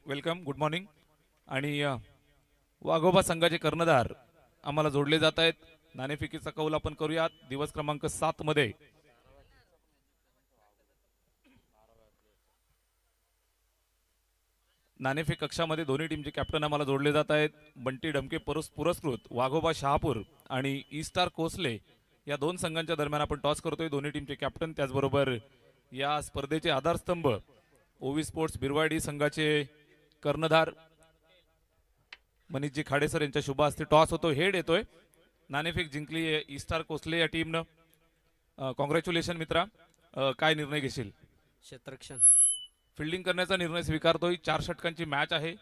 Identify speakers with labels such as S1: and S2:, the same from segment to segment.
S1: Welcome, good morning. आणि वाघोबा संघाचे कर्णधार आम्हाला जोडले जात आहेत. नाणेफेकीचा कौल आपण करूयात. दिवस क्रमांक 7 मध्ये नाणेफेक कक्षामध्ये दोन्ही टीमचे कॅप्टन आम्हाला जोडले जात आहेत. बंटी डमके पुरस्कृत वाघोबा शहापूर आणि ईस्टार कोसले या दोन संघांच्या दरम्यान आपण टॉस करतोय. दोन्ही टीमचे कॅप्टन, त्याचबरोबर या स्पर्धेचे आधारस्तंभ ओवी स्पोर्ट्स बिरवाडी संघाचे कर्णधार मनीषजी खाडेसर यांच्या शुभ हस्ते टॉस होतो. हेड येतोय. नाणेफेक जिंकली ईस्टार कोसले या टीमनं. कॉंग्रॅच्युलेशन मित्रा. काय निर्णय घेशील?
S2: क्षेत्ररक्षण.
S1: फिल्डिंग करण्याचा निर्णय स्वीकारतोय. 4 षटकांची मॅच आहे.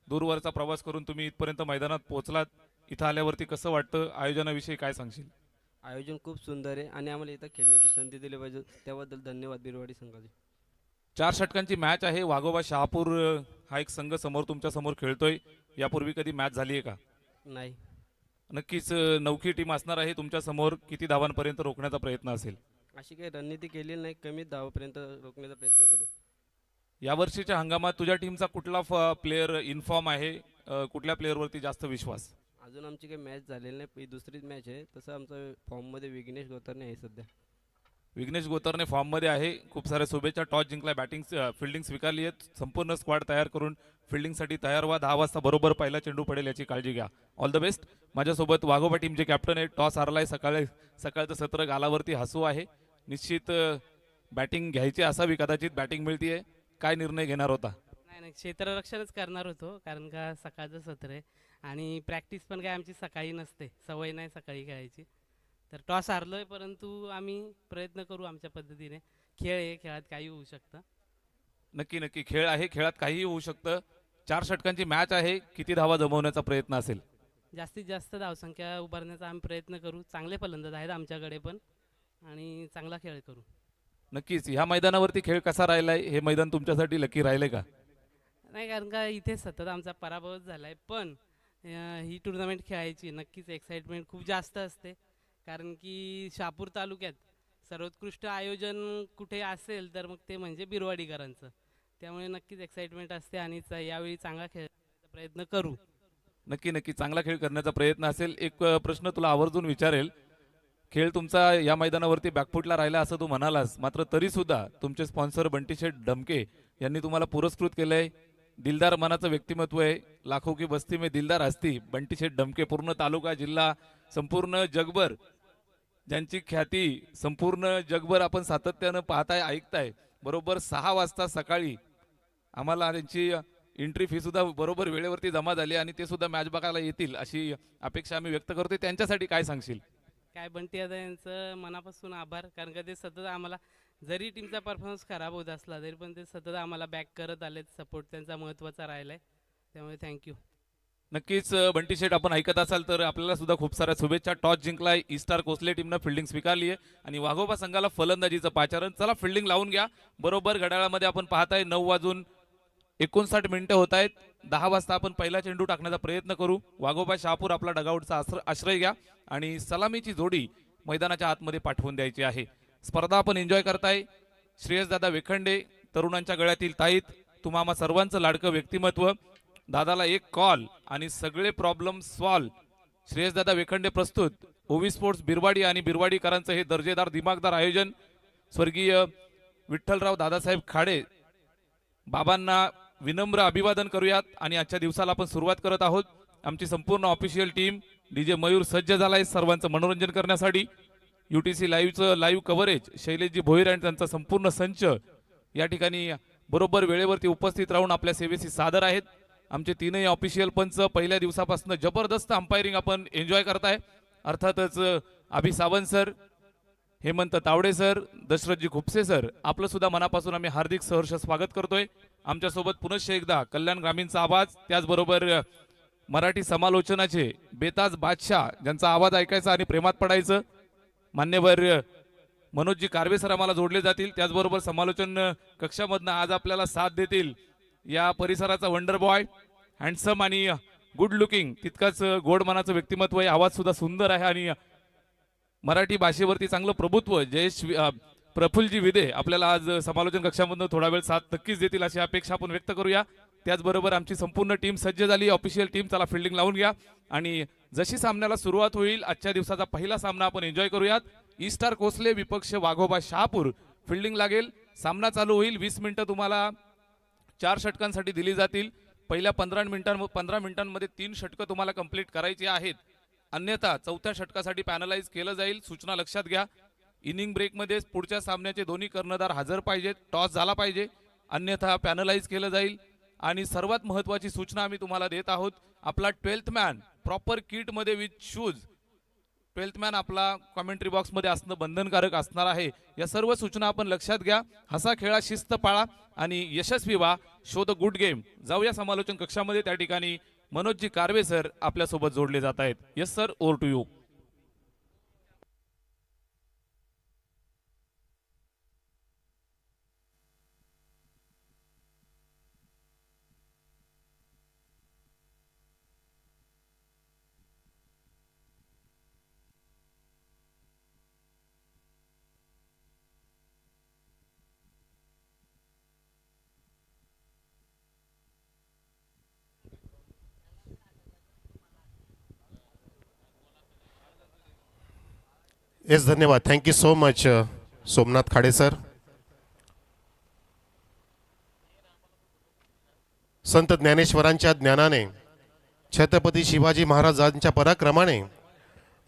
S1: दूरवरचा प्रवास करून तुम्ही इथपर्यंत मैदानात पोहोचलात. इथं आल्यावरती कसं वाटतं? आयोजनाविषयी काय सांगशील?
S2: आयोजन खूप सुंदर आहे आणि आम्हाला इथं खेळण्याची संधी दिली पाहिजे त्याबद्दल धन्यवाद बिरवाडी संघाचे.
S1: 4 षटकांची मॅच आहे. वाघोबा शहापूर हा एक संघ समोर तुमच्या समोर खेळतोय. यापूर्वी कधी मॅच झाली आहे का?
S2: नाही.
S1: नक्कीच नवखी टीम असणार आहे तुमच्या समोर. किती धावांपर्यंत रोखण्याचा प्रयत्न असेल?
S2: अशी काही रणनीती केलेली नाही. कमी धावापर्यंत रोखण्याचा प्रयत्न करू.
S1: यावर्षीच्या हंगामात तुझ्या टीमचा कुठला प्लेअर इन्फॉर्म आहे? कुठल्या प्लेअरवरती जास्त विश्वास?
S2: अजून आमची काही मॅच झालेली नाही. ही दुसरीच मॅच आहे. तसं आमचं फॉर्ममध्ये विघ्नेश गोतरणे आहे सध्या.
S1: विघ्नेश गोतरणे फॉर्ममध्ये आहे. खूप साऱ्या शुभेच्छा. टॉस जिंकलाय, फिल्डिंग स्वीकारली आहे. संपूर्ण स्क्वॉड तयार करून फिल्डिंगसाठी तयार व्हा. 10 वाजता बरोबर पहिला चेंडू पडेल याची काळजी घ्या. All the best. माझ्यासोबत वाघोबा टीमचे कॅप्टन आहे. टॉस हारलाय. सकाळचं सत्र गालावरती हसू आहे. निश्चित बॅटिंग घ्यायची असावी, कदाचित बॅटिंग मिळतीये. काय निर्णय घेणार होता?
S3: नाही नाही, क्षेत्ररक्षणच करणार होतो, कारण का सकाळचं सत्र आहे आणि प्रॅक्टिस पण काय आमची सकाळी नसते, सवय नाही सकाळी खेळायची. तर टॉस हारलोय, परंतु आम्ही प्रयत्न करू आमच्या पद्धतीने. खेळ आहे, खेळात काही होऊ शकतं.
S1: नक्की नक्की खेळ आहे, खेळात काहीही होऊ शकतं. 4 षटकांची मॅच आहे. किती धावा जमवण्याचा प्रयत्न असेल?
S3: जास्तीत जास्त धावसंख्या उभारण्याचा आम्ही प्रयत्न करू. चांगले फलंदाज आहेत आमच्याकडे पण, आणि चांगला खेळ करू.
S1: नक्कीच. ह्या मैदानावरती खेळ कसा राहिलाय? हे मैदान तुमच्यासाठी लकी राहिले का?
S3: नाही, कारण का इथे सतत आमचा पराभवच झाला आहे, पण ही टुर्नामेंट खेळायची नक्कीच एक्साइटमेंट खूप जास्त असते. कारण की शहापूर तालुक्यात सर्वोत्कृष्ट आयोजन कुठे असेल तर मग ते म्हणजे बिरवाडीकरांचं. त्यामुळे नक्कीच एक्साइटमेंट असते आणि यावेळी चांगला खेळण्याचा प्रयत्न करू.
S1: नक्की नक्की चांगला खेळ करण्याचा प्रयत्न असेल. एक प्रश्न तुला आवर्जून विचारेल. खेळ तुमचा या मैदानावरती बॅकफुटला राहिला असं तू म्हणालास, मात्र तरी सुद्धा तुमचे स्पॉन्सर बंटीशेठ डमके यांनी तुम्हाला पुरस्कृत केलंय. दिलदार मनाचं व्यक्तिमत्व आहे. लाखो की बस्ती में दिलदार हस्ती बंटीशेठ डमके. पूर्ण तालुका, जिल्हा, संपूर्ण जगभर ज्यांची ख्याती संपूर्ण जगभर आपण सातत्यानं पाहताय, ऐकताय. बरोबर 6 वाजता सकाळी आम्हाला त्यांची एंट्री फी सुद्धा बरोबर वेळेवरती जमा झाली आणि ते सुद्धा मॅच बघायला येतील अशी अपेक्षा आम्ही व्यक्त करतोय. त्यांच्यासाठी काय सांगशील?
S3: काय बंटी दादा यांचं मनापासून आभार, कारण का ते सतत आम्हाला, जरी टीमचा परफॉर्मन्स खराब होत असला तरी पण ते सतत आम्हाला बॅक करत आलेत. सपोर्ट त्यांचा महत्त्वाचा राहिला आहे, त्यामुळे थँक्यू.
S1: नक्कीच बंटी शेठ, आपण ऐकत असाल तर आपल्याला सुद्धा खूप साऱ्या शुभेच्छा. टॉस जिंकलाय. ईस्टार कोसले टीमनं फिल्डिंग स्वीकारली आहे आणि वाघोबा संघाला फलंदाजीचं पाचारण. चला फिल्डिंग लावून घ्या. बरोबर घड्याळामध्ये आपण पाहताय 9:59 होत आहेत. 10 वाजता आपण पहिला चेंडू टाकण्याचा प्रयत्न करू. वाघोबा शहापूर आपला डगआउटचा आश्रय घ्या आणि सलामीची जोडी मैदानाच्या आतमध्ये पाठवून द्यायची आहे. स्पर्धा आपण एन्जॉय करताय. श्रेयसदादा वेखंडे, तरुणांच्या गळ्यातील ताईत, तुम्हा सर्वांचं लाडकं व्यक्तिमत्व. दादाला एक कॉल आणि सगळे प्रॉब्लेम सॉल्व. श्रेयसदादा वेखंडे प्रस्तुत. ओवी स्पोर्ट्स बिरवाडी आणि बिरवाडीकरांचं हे दर्जेदार दिमागदार आयोजन. स्वर्गीय विठ्ठलराव दादासाहेब खाडे बाबांना विनम्र अभिवादन करूयात आणि आजच्या दिवसाला आपण सुरुवात करत आहोत. आमची संपूर्ण ऑफिशियल टीम डीजे मयूर सज्ज झालाय सर्वांचं मनोरंजन करण्यासाठी. UTC लाईव्हचं लाईव्ह कव्हरेज शैलेशजी भोईर आणि त्यांचा संपूर्ण संच या ठिकाणी बरोबर वेळेवरती उपस्थित राहून आपल्या सेवेशी सादर आहेत. आमचे तीनही ऑफिशियल पंच पहिल्या दिवसापासून जबरदस्त अंपायरिंग आपण एन्जॉय करताय. अर्थातच Abhi Sawant sir, Hemant Tawde sir, Dasharathji Khupse sir, आपलं सुद्धा मनापासून आम्ही हार्दिक सहर्ष स्वागत करतोय. आमच्यासोबत पुनश्च एकदा कल्याण ग्रामीणचा आवाज, त्याचबरोबर मराठी समालोचनाचे बेताज बादशाह, ज्यांचा आवाज ऐकायचा आणि प्रेमात पडायचं, मान्यवर मनोजजी कारवे सर आम्हाला जोडले जातील. त्याचबरोबर समालोचन कक्षामधनं आज आपल्याला साथ देतील या परिसराचा वंडर बॉय, हँडसम आणि गुड लुकिंग, तितकाच गोड मनाचं व्यक्तिमत्व आहे. आवाज सुद्धा सुंदर आहे आणि मराठी भाषेवरती चांगलं प्रभुत्व जयेश प्रफुल्लजी विदे आपल्याला आज समालोचन कक्षामधून थोडा वेळ साथ नक्कीच देतील अशी अपेक्षा आपण व्यक्त करूया. त्याचबरोबर आमची संपूर्ण टीम सज्ज झाली, ऑफिशियल टीम. चला फिल्डिंग लावून घ्या आणि जशी सामन्याला सुरुवात होईल आजच्या दिवसाचा पहिला सामना आपण एन्जॉय करूयात. ईस्टार कोसले विपक्ष वाघोबा शहापूर. फिल्डिंग लागेल, सामना चालू होईल. 20 मिनिटं तुम्हाला 4 षटकांसाठी दिली जातील. पहिल्या 15 मिनिटांमध्ये 3 षटकं तुम्हाला कंप्लीट करायची आहेत, अन्यथा चौथ्या षटकासाठी पॅनलाइज केलं जाईल. सूचना लक्षात घ्या. इनिंग ब्रेकमध्ये पुढच्या सामन्याचे दोन्ही कर्णधार हजर पाहिजेत, टॉस झाला पाहिजे, अन्यथा पॅनलाइज केलं जाईल. आणि सर्वात महत्त्वाची सूचना आम्ही तुम्हाला देत आहोत, आपला 12th मॅन प्रॉपर किटमध्ये विथ शूज, 12th मॅन आपला कॉमेंट्री बॉक्समध्ये असणं बंधनकारक असणार आहे. या सर्व सूचना आपण लक्षात घ्या. हसा खेळा, शिस्त पाळा आणि यशस्वी व्हा. Show the good game. जाऊया समालोचन कक्षामध्ये. त्या ठिकाणी मनोजजी कारवे सर आपल्यासोबत जोडले जात आहेत. Yes sir, over to you.
S4: Yes, धन्यवाद. Thank you so much Somnath Khade sir. Sant ज्ञानेश्वरांच्या ज्ञानाने, छत्रपती शिवाजी महाराजांच्या पराक्रमाने,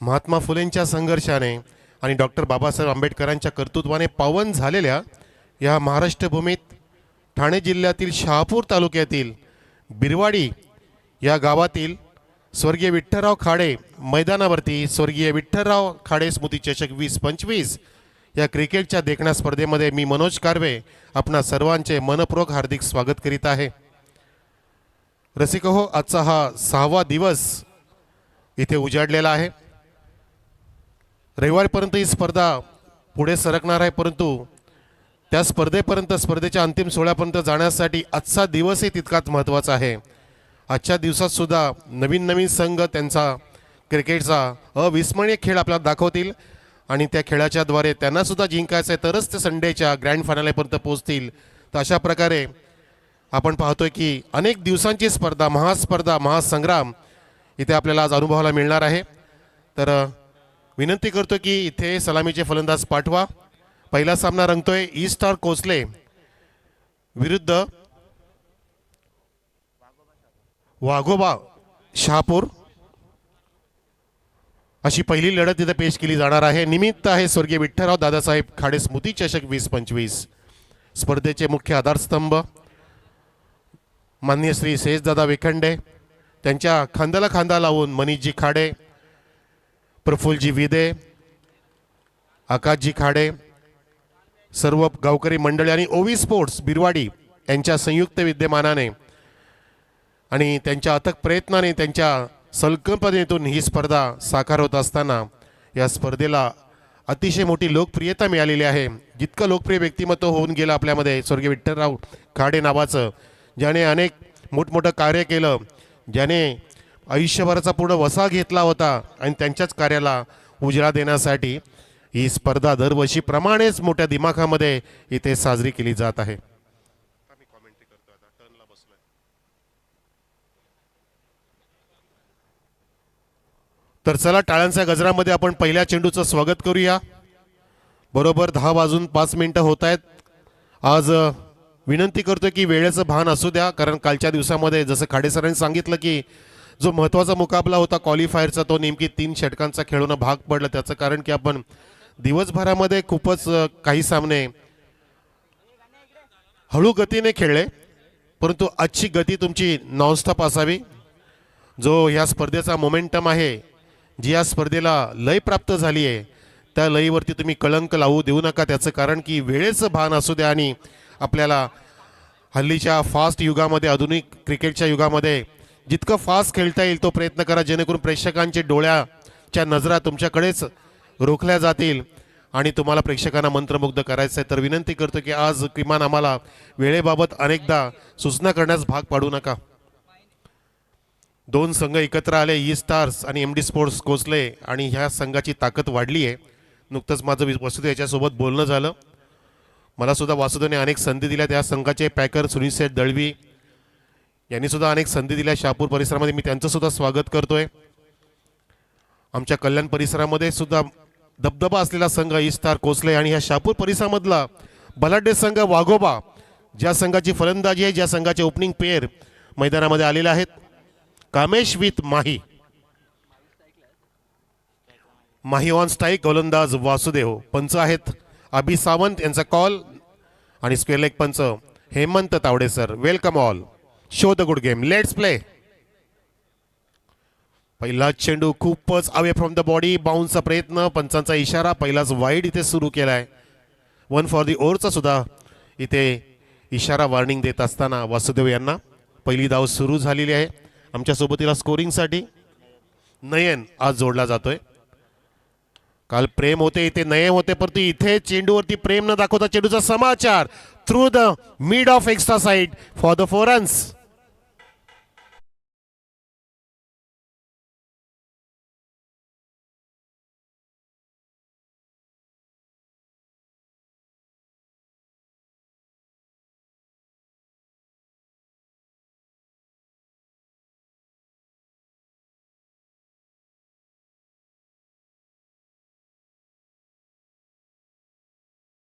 S4: महात्मा फुलेंच्या संघर्षाने आणि डॉक्टर बाबासाहेब आंबेडकरांच्या कर्तृत्वाने पावन झालेल्या या महाराष्ट्र भूमीत ठाणे जिल्ह्यातील शहापूर तालुक्यातील बिरवाडी या गावातील स्वर्गीय विठ्ठलराव खाडे मैदानावरती स्वर्गीय विठ्ठलराव खाडे स्मृती चषक 2025 या क्रिकेटच्या देखण्या स्पर्धेमध्ये मी मनोज कारवे आपणा सर्वांचे मनपूर्वक हार्दिक स्वागत करीत आहे. रसिको, आजचा हा 6वा दिवस इथे उजाडलेला आहे. रविवारपर्यंत ही स्पर्धा पुढे सरकणार आहे, परंतु त्या स्पर्धेपर्यंत, स्पर्धेच्या अंतिम सोहळ्यापर्यंत जाण्यासाठी आजचा दिवसही तितकाच महत्त्वाचा आहे. आजच्या दिवसात सुद्धा नवीन नवीन संघ त्यांचा क्रिकेटचा अविस्मरणीय खेळ आपल्याला दाखवतील आणि त्या खेळाच्याद्वारे त्यांना सुद्धा जिंकायचं आहे, तरच ते संडेच्या ग्रँड फायनलपर्यंत पोहोचतील. तर अशा प्रकारे आपण पाहतोय की अनेक दिवसांची स्पर्धा, महास्पर्धा, महासंग्राम इथे आपल्याला आज अनुभवायला मिळणार आहे. तर विनंती करतो की इथे सलामीचे फलंदाज पाठवा. पहिला सामना रंगतोय ईस्टार कोसले विरुद्ध वाघोबा शहापूर अशी पहिली लढत इथे पेश केली जाणार आहे. निमित्त आहे स्वर्गीय विठ्ठलराव दादासाहेब खाडे स्मृती चषक 2025. स्पर्धेचे मुख्य आधारस्तंभ माननीय श्री शेषदादा वेखंडे, त्यांच्या खांद्याला खांदा लावून मनीषजी खाडे, प्रफुल्लजी विदे, आकाशजी खाडे, सर्व गावकरी मंडळी आणि ओवी स्पोर्ट्स बिरवाडी यांच्या संयुक्त विद्यमानाने आणि त्यांच्या अथक प्रयत्नाने, त्यांच्या संकल्पनेतून ही स्पर्धा साकार होत असताना या स्पर्धेला अतिशय मोठी लोकप्रियता मिळालेली आहे. जितकं लोकप्रिय व्यक्तिमत्व होऊन गेलं आपल्यामध्ये स्वर्गीय विठ्ठलराव खाडे नावाचं, ज्याने अनेक मोठमोठं कार्य केलं, ज्याने आयुष्यभराचा पूर्ण वसा घेतला होता आणि त्यांच्याच कार्याला उजाळा देण्यासाठी ही स्पर्धा दरवर्षीप्रमाणेच मोठ्या दिमाखामध्ये इथे साजरी केली जात आहे. तर चला, टाळ्यांच्या गजरामध्ये आपण पहिल्या चेंडूचं स्वागत करूया. बरोबर 10 वाजून 5 मिनिटं होत आहेत. आज विनंती करतो की वेळेचं भान असू द्या, कारण कालच्या दिवसामध्ये जसं खाडे सरांनी सांगितलं की जो महत्त्वाचा मुकाबला होता क्वालिफायरचा, तो नेमकी 3 षटकांचा खेळून भाग पडला. त्याचं कारण की आपण दिवसभरामध्ये खूपच काही सामने हळू गतीने खेळले, परंतु आजची गती तुमची नॉनस्टॉप असावी. जो ह्या स्पर्धेचा मोमेंटम आहे, जी या स्पर्धेला लय प्राप्त झाली आहे, त्या लयीवरती तुम्ही कळंक लावू देऊ नका. त्याचं कारण की वेळेचं भान असू द्या आणि आपल्याला हल्लीच्या फास्ट युगामध्ये, आधुनिक क्रिकेटच्या युगामध्ये जितकं फास्ट खेळता येईल तो प्रयत्न करा, जेणेकरून प्रेक्षकांच्या डोळ्याच्या नजरा तुमच्याकडेच रोखल्या जातील आणि तुम्हाला प्रेक्षकांना मंत्रमुग्ध करायचं आहे. तर विनंती करतो की आज किमान आम्हाला वेळेबाबत अनेकदा सूचना करण्यास भाग पाडू नका. 2 संघ एकत्र आले, ई स्टार्स आणि MD स्पोर्ट्स कोसले, आणि ह्या संघाची ताकद वाढली आहे. नुकतंच माझं वासुदेव याच्यासोबत बोलणं झालं. मला सुद्धा वासुदेवने अनेक संधी दिल्या. त्या संघाचे पॅकर सुनील सेठ दळवी यांनी सुद्धा अनेक संधी दिल्या शहापूर परिसरामध्ये, मी त्यांचं सुद्धा स्वागत करतोय. आमच्या कल्याण परिसरामध्ये सुद्धा दबदबा असलेला संघ इस्तार कोसले आणि ह्या शहापूर परिसरामधला बलाढ्य संघ वाघोबा, ज्या संघाची फलंदाजी आहे, ज्या संघाचे ओपनिंग पेअर मैदानामध्ये आलेले आहेत, Kamesh with Mahi. Mahi on strike, गोलंदाज वासुदेव. पंच आहेत अभि सावंत, यांचा कॉल. आणि स्क्वेअर लेग पंच Hemant Tawde sir. Welcome all, show the good game, let's play. पहिला चेंडू खूपच अवे फ्रॉम द बॉडी, बाउन्सचा प्रयत्न, पंचांचा इशारा, पहिलाच वाईड इथे सुरू केलाय. 1 फॉर दी ओव्हरचा सुद्धा इथे इशारा, वॉर्निंग देत असताना वासुदेव यांना पहिली धाव सुरू झालेली आहे. आमच्या सोबतीला स्कोरिंगसाठी नयन आज जोडला जातोय. काल प्रेम होते, इथे नयन होते, परंतु इथे चेंडूवरती प्रेम न दाखवता चेंडूचा समाचार through the mid off extra side for the 4 runs.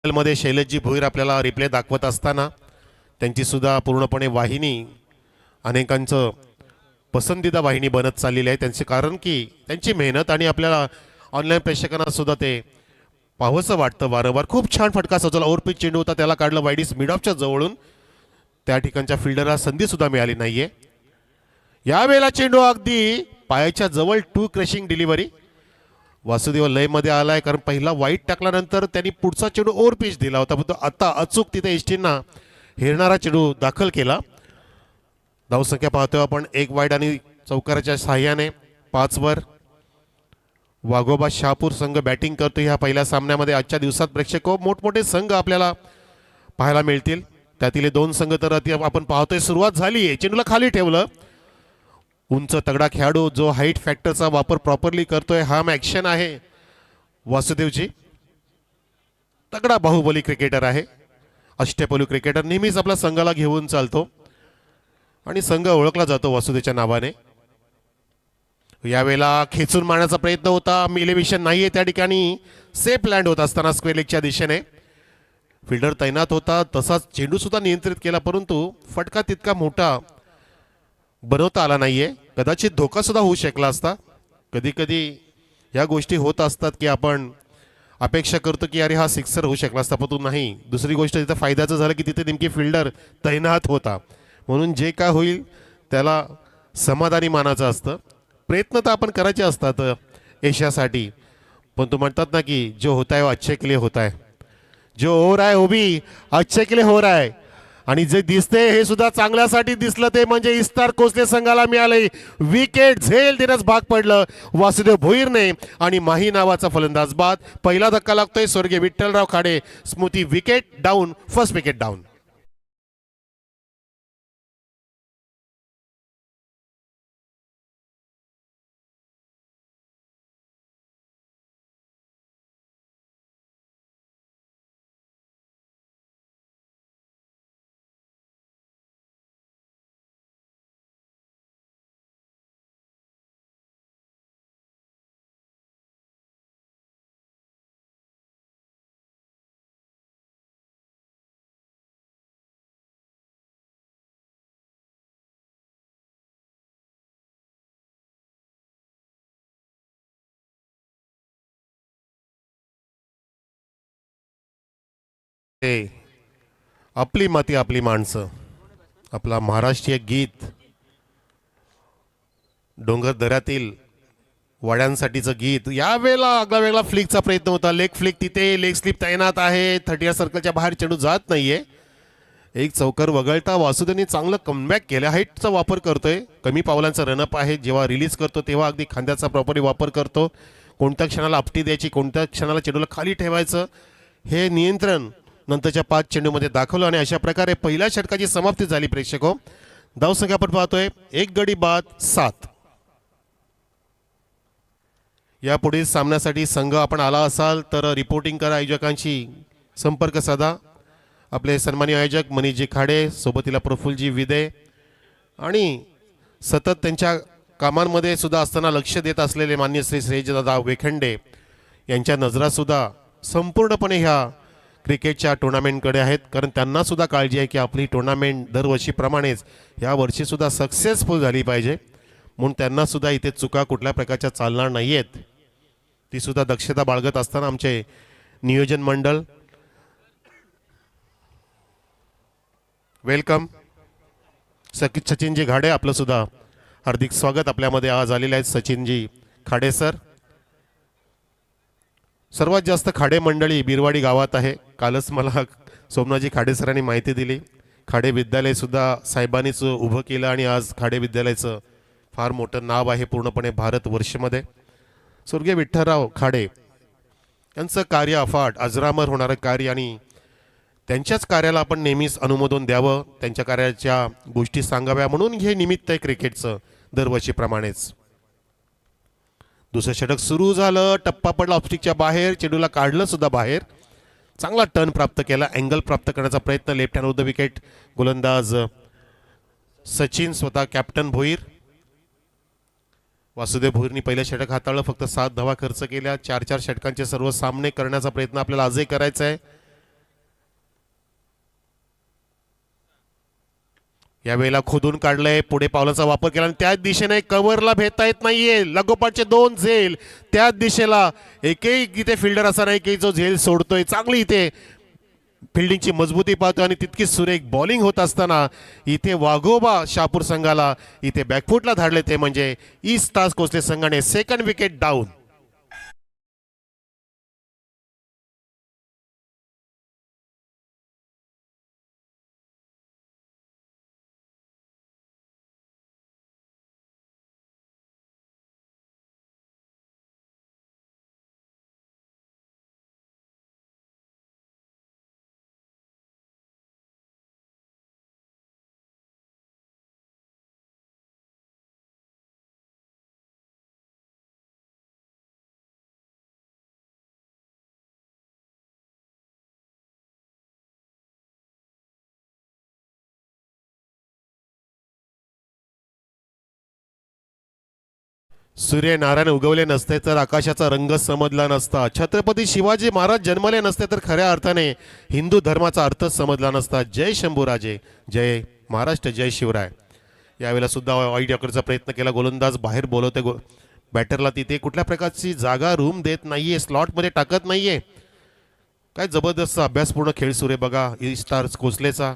S4: मध्ये शैलजी भोईर आपल्याला रिप्ले दाखवत असताना त्यांची सुद्धा पूर्णपणे वाहिनी अनेकांचं पसंदीदा वाहिनी बनत चाललेली आहे. त्यांचे कारण की त्यांची मेहनत आणि आपल्याला ऑनलाईन प्रेक्षकांना सुद्धा ते पाहावंसं वाटतं वारंवार. खूप छान फटका सजवला, ओव्हरपिच चेंडू होता, त्याला काढलं वाईडीस मिड ऑफच्या जवळून. त्या ठिकाणच्या फिल्डरला संधी सुद्धा मिळाली नाहीये. यावेळेला चेंडू अगदी पायाच्या जवळ, टू क्रशिंग डिलिव्हरी. वासुदेव लयमध्ये आलाय, कारण पहिला वाईट टाकल्यानंतर त्यांनी पुढचा चेंडू ओव्हरपिच दिला होता, पण आता अचूक तिथे एसटींना हेरणारा चेंडू दाखल केला. धावसंख्या पाहतोय आपण 1 वाईड आणि चौकाराच्या सहाय्याने 5 वर वाघोबा शहापूर संघ बॅटिंग करतो. ह्या पहिल्या सामन्यामध्ये आजच्या दिवसात प्रेक्षक मोठमोठे संघ आपल्याला पाहायला मिळतील. त्यातील 2 संघ तर आपण पाहतोय. सुरुवात झाली आहे, चेंडूला खाली ठेवलं. उंच तगडा खेळाडू जो हाईट फॅक्टरचा वापर प्रॉपरली करतोय, हार्म ॲक्शन आहे वासुदेवची. तगडा बाहुबली क्रिकेटर आहे, अष्टपैलू क्रिकेटर, नेहमीच आपल्या संघाला घेऊन चालतो आणि संघ ओळखला जातो वासुदेवच्या नावाने. यावेळेला खेचून मारण्याचा प्रयत्न होता, इलेव्हिशन नाहीये त्या ठिकाणी. सेफ लँड होत असताना स्क्वेअर लेगच्या दिशेने फिल्डर तैनात होता, तसाच चेंडू सुद्धा नियंत्रित केला, परंतु फटका तितका मोठा बनवता आला नाहीये. कदाचित धोका सुद्धा होऊ शकला असता. कधी कधी या गोष्टी होत असतात की आपण अपेक्षा करतो की अरे हा सिक्सर होऊ शकला असता, पण नाही. दुसरी गोष्ट तिथं फायद्याचं झालं की तिथे नेमकी फिल्डर तैनात होता, म्हणून जे काय होईल त्याला समाधानी मानाचं असतं. प्रयत्न तर आपण करायचे असतात यशासाठी, पण तो म्हणतात ना की जो होता है वो अच्छे के लिए होता है, जो हो रहा है वो भी अच्छे के लिए हो रहा है. आणि जे दिसते हे सुद्धा चांगल्यासाठी दिसलं, ते म्हणजे इस्तार कोसले संघाला मिळाले विकेट. झेल देण्यास भाग पडलं वासुदेव भोईरने आणि माही नावाचा फलंदाज बाद. पहिला धक्का लागतोय स्वर्गीय विठ्ठलराव खाडे स्मृती. Wicket down, first wicket down. आपली माती आपली माणसं, आपला महाराष्ट्रीय गीत, डोंगर दऱ्यातील वाड्यांसाठीचं गीत. यावेळेला आगळा वेगळा फ्लिकचा प्रयत्न होता. लेग फ्लिक, तिथे लेग स्लिप तैनात आहे. 30 सर्कलच्या बाहेर चेंडू जात नाहीये. एक चौकर वगळता वासुदेवने चांगलं कमबॅक केलं. हाईटचा वापर करतोय, कमी पावलांचा रनअप आहे. जेव्हा रिलीज करतो तेव्हा अगदी खांद्याचा प्रॉपरली वापर करतो. कोणत्या क्षणाला आपटी द्यायची, कोणत्या क्षणाला चेंडूला खाली ठेवायचं, हे नियंत्रण नंतरच्या 5 चेंडूमध्ये दाखवलं. आणि अशा प्रकारे पहिल्या षटकाची समाप्ती झाली. प्रेक्षको, धावसंख्या आपण पाहतोय 1 गडी बाद 7. यापुढील सामन्यासाठी संघ आपण आला असाल तर रिपोर्टिंग करा, आयोजकांशी संपर्क साधा. आपले सन्माननीय आयोजक मनीषजी खाडे, सोबतीला प्रफुल्लजी विदे, आणि सतत त्यांच्या कामांमध्ये सुद्धा असताना लक्ष देत असलेले मान्य श्री श्रेयसदादा वेखंडे यांच्या नजरासुद्धा संपूर्णपणे ह्या क्रिकेटच्या टुर्नामेंटकडे आहेत, कारण त्यांना सुद्धा काळजी आहे की आपली टुर्नामेंट दरवर्षीप्रमाणेच या वर्षीसुद्धा सक्सेसफुल झाली पाहिजे. म्हणून त्यांना सुद्धा इथे चुका कुठल्या प्रकारच्या चालणार नाही आहेत, ती सुद्धा दक्षता बाळगत असताना आमचे नियोजन मंडळ वेलकम. सचिनजी घाडे आपलं सुद्धा हार्दिक स्वागत. आपल्यामध्ये आज आलेले आहेत सचिनजी खाडे सर. सर्वात जास्त खाडे मंडळी बिरवाडी गावात आहे. कालच मला सोमनाथजी खाडे सरांनी माहिती दिली. खाडे विद्यालय सुद्धा साहेबांनीच उभं केलं आणि आज खाडे विद्यालयाचं फार मोठं नाव आहे पूर्णपणे भारतवर्षमध्ये. स्वर्गीय विठ्ठलराव खाडे यांचं कार्य अफाट, अजरामर होणारं कार्य, आणि त्यांच्याच कार्याला आपण नेहमीच अनुमोदन द्यावं, त्यांच्या कार्याच्या गोष्टी सांगाव्या, म्हणून हे निमित्त आहे क्रिकेटचं दरवर्षीप्रमाणेच. दुसरं षटक सुरू झालं, टप्पा पडला ऑफस्टिकच्या बाहेर, चेंडूला काढलं सुद्धा बाहेर. चांगला टर्न प्राप्त केला, अँगल प्राप्त करण्याचा प्रयत्न, लेफ्ट हँड विरुद्ध विकेट. गोलंदाज सचिन, स्वतः कॅप्टन भोईर. वासुदेव भोईरनी पहिलं षटक हाताळलं, फक्त 7 धावा खर्च केल्या. 4-4 षटकांचे सर्व सामने करण्याचा प्रयत्न आपल्याला आजही करायचा आहे. यावेळेला खोदून काढलंय, पुढे पावलाचा वापर केला आणि त्याच दिशेने कव्हरला भेटता येत नाहीये. लगोपाठचे 2 झेल त्याच दिशेला. एकही इथे फिल्डर असा नाही की जो झेल सोडतोय. चांगली इथे फिल्डिंगची मजबूती पाहतोय आणि तितकीच सुरेख बॉलिंग होत असताना इथे वाघोबा शहापूर संघाला इथे बॅकफुटला धाडले, ते म्हणजे ईस्ट स्टार्स कोसले संघाने सेकंड विकेट डाऊन. सूर्यनारायण उगवले नसते तर आकाशाचा रंग समजला नसता. छत्रपती शिवाजी महाराज जन्मले नसते तर खऱ्या अर्थाने हिंदू धर्माचा अर्थच समजला नसता. जय शंभूराजे, जय महाराष्ट्र, जय शिवराय. यावेळेला सुद्धा वाईट यॉर्करचा प्रयत्न केला. गोलंदाज बाहेर बोलवते बॅटरला, तिथे कुठल्या प्रकारची जागा रूम देत नाहीये, स्लॉटमध्ये टाकत नाहीये. काय जबरदस्त अभ्यासपूर्ण खेळ सुरू आहे बघा ईस्ट स्टार्स कोसलेचा.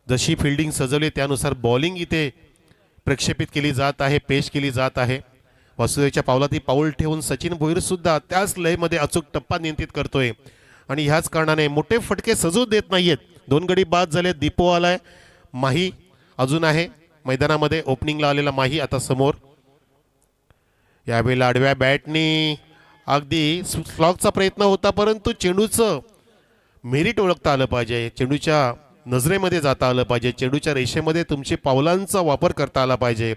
S4: जशी फिल्डिंग सजवली त्यानुसार बॉलिंग इथे प्रक्षेपित केली जात आहे, पेश केली जात आहे. वासुदेवच्या पावलात पाऊल ठेवून सचिन भोईर सुद्धा त्याच लयमध्ये अचूक टप्पा नियंत्रित करतोय आणि ह्याच कारणाने मोठे फटके सजू देत नाहीयेत. 2 गडी बाद झाले. दीपो आलाय, माही अजून आहे मैदानामध्ये. ओपनिंगला आलेला माही आता समोर. यावेळेला आडव्या बॅटनी अगदी स्लॉगचा प्रयत्न होता, परंतु चेंडूचं मेरिट ओळखता आलं पाहिजे, चेंडूच्या नजरेमध्ये जाता आलं पाहिजे, चेंडूच्या रेषेमध्ये तुमची पावलांचा वापर करता आला पाहिजे,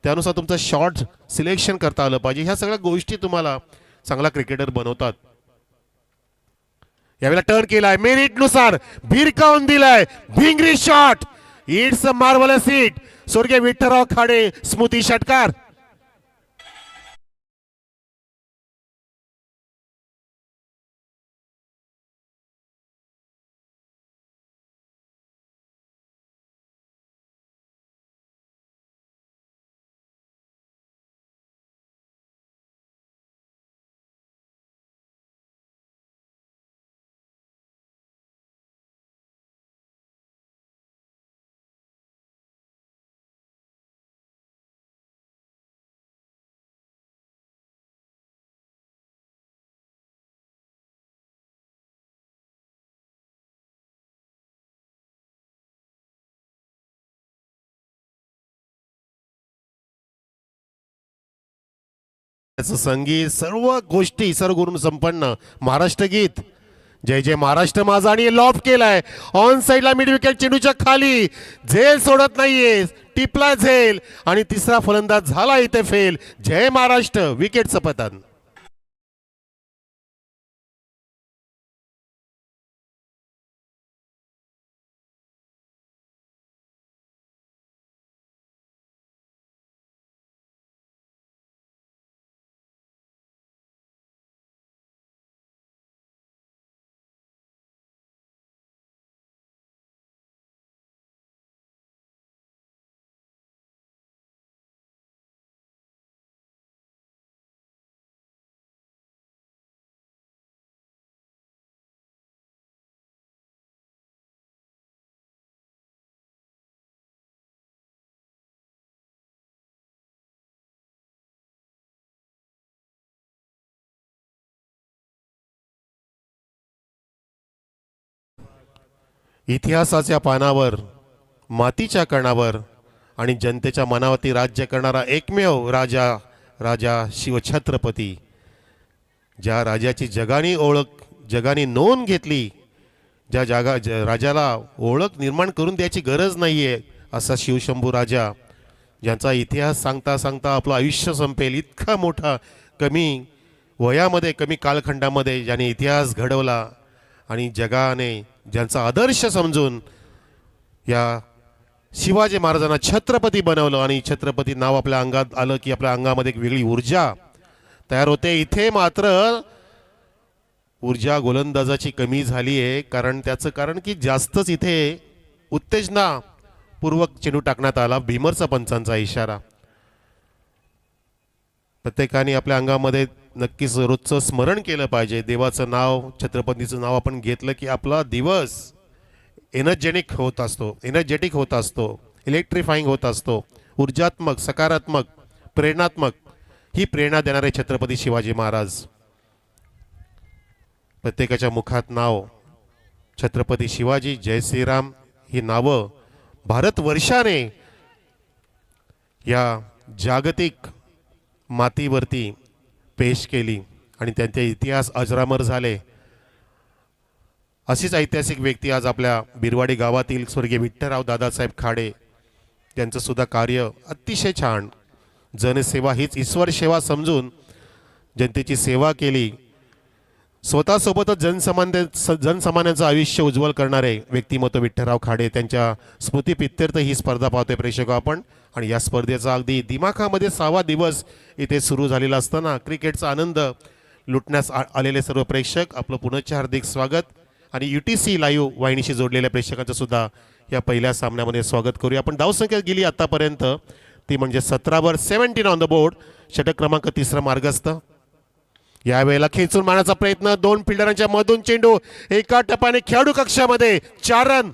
S4: त्यानुसार तुमचं शॉट सिलेक्शन करता आलं पाहिजे. ह्या सगळ्या गोष्टी तुम्हाला चांगला क्रिकेटर बनवतात. यावेळेला टर्न केलाय, मेरिट नुसार भिरकावून दिलाय, भिंगरी shot. It's a marvellous hit. स्वर्गीय विठ्ठलराव खाडे स्मृती षटकार. संगीत सर्व गोष्टी सर्व गुण संपन्न महाराष्ट्र गीत. जय जय महाराष्ट्र माझा. आणि लॉफ्ट केलाय ऑन साइडला मिड विकेट, चेंडूच्या खाली. झेल सोडत नाहीये, टिपला झेल आणि तिसरा फलंदाज झाला इथे फेल. जय महाराष्ट्र. विकेटचं पतन. इतिहासाच्या पानावर, मातीच्या कणावर आणि जनतेच्या मनावरती राज्य करणारा एकमेव राजा, राजा शिवछत्रपती. ज्या राजाची जगाने ओळख, जगाने नोंद घेतली, राजाला ओळख निर्माण करून द्यायची गरज नाही आहे, असा शिवशंभू राजा, ज्यांचा इतिहास सांगता सांगता आपलं आयुष्य संपेल, इतका मोठा कमी वयामध्ये, कमी कालखंडामध्ये ज्याने इतिहास घडवला आणि जगाने ज्यांचा आदर्श समजून या शिवाजी महाराजांना छत्रपती बनवलं आणि छत्रपती नाव आपल्या अंगात आलं की आपल्या अंगामध्ये एक वेगळी ऊर्जा तयार होते. इथे मात्र ऊर्जा गोलंदाजाची कमी झाली आहे, त्याचं कारण की जास्तच इथे उत्तेजनापूर्वक चेंडू टाकण्यात आला. भीमरचा पंचांचा इशारा. प्रत्येकाने आपल्या अंगामध्ये नक्कीच रोजचं स्मरण केलं पाहिजे. देवाचं नाव, छत्रपतीचं नाव आपण घेतलं की आपला दिवस एनर्जेटिक होत असतो, इलेक्ट्रिफाईंग होत असतो, ऊर्जात्मक, सकारात्मक, प्रेरणात्मक. ही प्रेरणा देणारे छत्रपती शिवाजी महाराज. प्रत्येकाच्या मुखात नाव छत्रपती शिवाजी, जय श्रीराम ही नावं भारतवर्षाने या जागतिक मातीवरती पेश केली आणि त्यांचे इतिहास अजरामर झाले. अशीच ऐतिहासिक व्यक्ती आज आपल्या बिरवाडी गावातील स्वर्गीय विठ्ठलराव दादासाहेब खाडे, त्यांचं सुद्धा कार्य अतिशय छान. जनसेवा हीच ईश्वर सेवा समजून जनतेची सेवा केली. स्वतःसोबतच जनसामान्यांचं आयुष्य उज्ज्वल करणारे व्यक्तिमत्व विठ्ठलराव खाडे, त्यांच्या स्मृतिप्रित्यर्थ ही स्पर्धा पाहतोय प्रेक्षक आपण. आणि या स्पर्धेचा अगदी दिमाखामध्ये 6वा दिवस इथे सुरू झालेला असताना क्रिकेटचा आनंद लुटण्यास आलेले सर्व प्रेक्षक, आपलं पुनश्च हार्दिक स्वागत. आणि UTC लाईव्ह वाहिनीशी जोडलेल्या प्रेक्षकांचं सुद्धा या पहिल्या सामन्यामध्ये स्वागत करूया. आपण धावसंख्या गेली आतापर्यंत ती म्हणजे 17 17 ऑन द बोर्ड. षटक क्रमांक 3 मार्गस्थ. यावेळेला खेचून मारण्याचा प्रयत्न, 2 फिल्डरांच्या मधून चेंडू एका टप्प्याने खेळाडू कक्षामध्ये. 4 रन.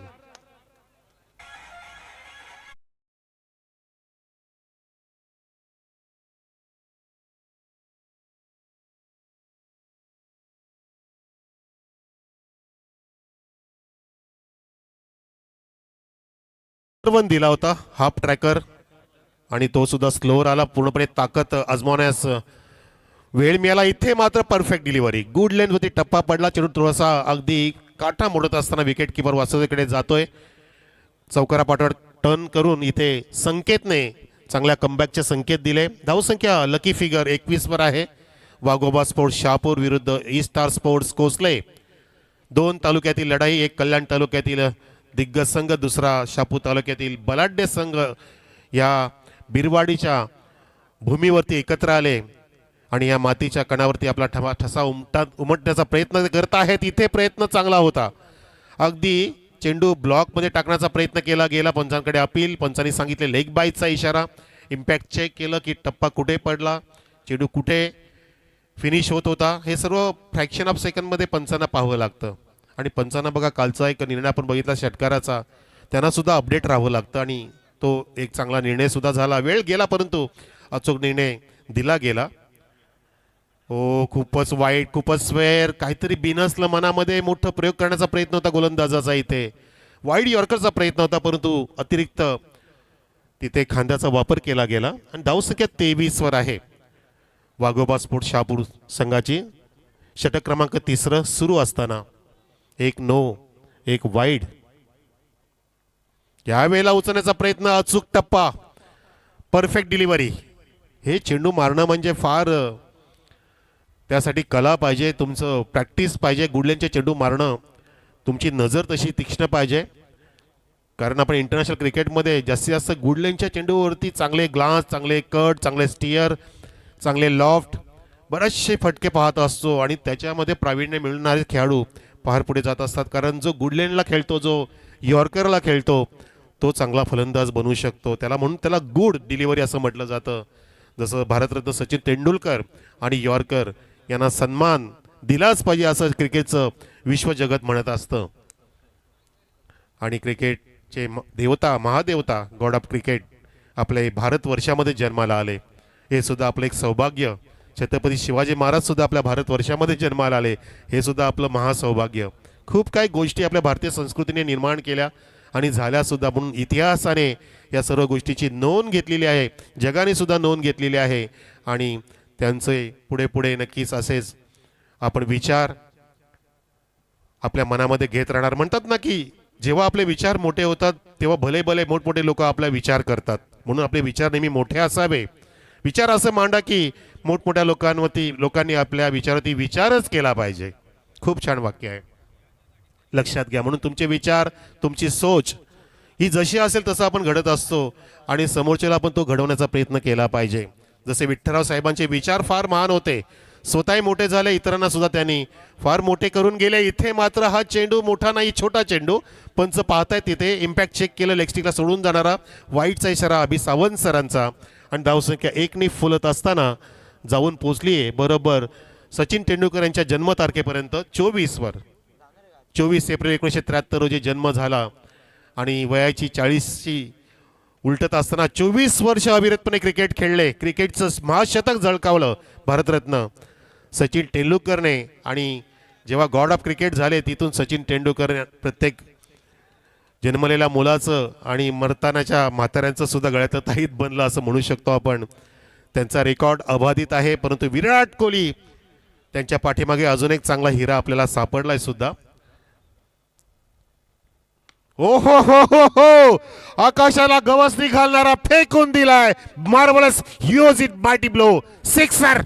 S4: दिला होता हाफ ट्रॅकर आणि तो सुद्धा स्लोअर आला. पूर्णपणे ताकद आजमावण्यास वेळ मिळाला. इथे मात्र परफेक्ट डिलिव्हरी, गुड लेंथ होती, टप्पा पडला, चेंडू थोडासा अगदी काठा मोडत असताना विकेट किपर वासुदेवकडे जातोय. चौकारापाठवर टर्न करून इथे संकेतने चांगल्या कमबॅकचे संकेत दिले. धावसंख्या लकी फिगर 21 वर आहे. वाघोबा स्पोर्ट्स शहापूर विरुद्ध ई स्टार स्पोर्ट्स कोसले. 2 तालुक्यातील लढाई, एक कल्याण तालुक्यातील दिग्गज संघ, दुसरा शहापूर तालुक्यातील बलाढ्य संघ या बिरवाडीच्या भूमीवरती एकत्र आले आणि या मातीच्या कणावरती आपला ठसा उमटण्याचा प्रयत्न करत आहेत. इथे प्रयत्न चांगला होता. अगदी चेंडू ब्लॉकमध्ये टाकण्याचा प्रयत्न केला गेला. पंचांकडे अपील. पंचांनी सांगितले लेग बाईटचा इशारा. इम्पॅक्ट चेक केलं की टप्पा कुठे पडला, चेंडू कुठे फिनिश होत होता, हे सर्व फ्रॅक्शन ऑफ सेकंडमध्ये पंचांना पाहावं लागतं. आणि पंचांना बघा, कालचा एक निर्णय आपण बघितला षटकाराचा, त्यांना सुद्धा अपडेट राहावं लागतं आणि तो एक चांगला निर्णय सुद्धा झाला. वेळ गेला परंतु अचूक निर्णय दिला गेला. हो, खूपच वाईट, खूपच स्वेअर, काहीतरी बिनसलं मनामध्ये. मोठं प्रयोग करण्याचा प्रयत्न होता गोलंदाजाचा. इथे वाईड यॉर्करचा प्रयत्न होता परंतु अतिरिक्त तिथे खांद्याचा वापर केला गेला. आणि धावसंख्या 23 वर आहे वाघोबा स्पोर्ट्स शहापूर संघाची. षटक क्रमांक 3 सुरू असताना 1 नो 1 वाईड. यावेळेला उचलण्याचा प्रयत्न, अचूक टप्पा, परफेक्ट डिलिव्हरी. हे चेंडू मारणं म्हणजे फार, त्यासाठी कला पाहिजे, तुमचं प्रॅक्टिस पाहिजे. गुडलेनचे चेंडू मारणं, तुमची नजर तशी तीक्ष्ण पाहिजे. कारण आपण इंटरनॅशनल क्रिकेटमध्ये जास्तीत जास्त गुडलेनच्या चेंडूवरती चांगले ग्लान्स, चांगले कट, चांगले स्टिअर, चांगले लॉफ्ट, बरेचसे फटके पाहत असतो आणि त्याच्यामध्ये प्रावीण्य मिळणारे खेळाडू पार पुढे जात असतात. कारण जो गुडलेनला खेळतो, जो यॉर्करला खेळतो, तो चांगला फलंदाज बनू शकतो. म्हणून त्याला गुड डिलिव्हरी असं म्हटलं जातं. जसं भारतरत्न सचिन तेंडुलकर आणि यॉर्कर यांना सन्मान दिलाच पाहिजे असं क्रिकेटचं विश्वजगत म्हणत असतं. आणि क्रिकेटचे देवता, महादेवता, गॉड ऑफ क्रिकेट आपले भारतवर्षामध्ये जन्माला आले. हे सुद्धा आपलं एक सौभाग्य. छत्रपती शिवाजी महाराज सुद्धा आपल्या भारतवर्षामध्ये जन्माला आले, हे सुद्धा आपलं महासौभाग्य. खूप काही गोष्टी आपल्या भारतीय संस्कृतीने निर्माण केल्या आणि झाल्यासुद्धा. म्हणून इतिहासाने या सर्व गोष्टीची नोंद घेतलेली आहे, जगाने सुद्धा नोंद घेतलेली आहे. आणि त्यांचे पुढे पुढे नक्कीच असेच आपण विचार आपल्या मनामध्ये घेत राहणार. म्हणतात ना की जेव्हा आपले विचार मोठे होतात तेव्हा भले भले मोठमोठे लोक आपला विचार करतात. म्हणून आपले विचार नेहमी मोठे असावे. विचार असं मांडा की मोठमोठ्या लोकांनी आपल्या विचारावरती विचारच केला पाहिजे. खूप छान वाक्य आहे, लक्षात घ्या. म्हणून तुमचे विचार, तुमची सोच ही जशी असेल तसं आपण घडत असतो आणि समोरच्याला आपण तो घडवण्याचा प्रयत्न केला पाहिजे. जसे विठ्ठलराव साहेबांचे विचार फार महान होते, स्वतःही मोठे झाले, इतरांना सुद्धा त्यांनी फार मोठे करून गेले. इथे मात्र हा चेंडू मोठा नाही, छोटा चेंडू. पंच पाहताय तिथे इम्पॅक्ट चेक केलं, लेगस्टिकला सोडून जाणारा वाईटचा इशारा अभि सावंत सरांचा. आणि धावसंख्या 1ने फुलत असताना जाऊन पोचलीये बरोबर सचिन तेंडुलकर यांच्या जन्मतारखेपर्यंत 24 एप्रिल 1973 रोजी जन्म झाला आणि वयाची 40ची उलटत असताना 24 वर्ष अविरतपणे क्रिकेट खेळले. क्रिकेटचं महाशतक झळकावलं भारतरत्न सचिन तेंडुलकरने. आणि जेव्हा गॉड ऑफ क्रिकेट झाले तिथून सचिन तेंडुलकर प्रत्येक जन्मलेल्या मुलाचं आणि मरतानाच्या म्हाताऱ्यांचं सुद्धा गळ्यातलं ताईत बनलं असं म्हणू शकतो आपण. त्यांचा रेकॉर्ड अबाधित आहे. परंतु विराट कोहली त्यांच्या पाठीमागे अजून एक चांगला हिरा आपल्याला सापडलाय सुद्धा. ओ हो हो हो हो, आकाशाला गवसणी घालणारा फेकून दिलाय. Marvellous use it mighty blow, sixer.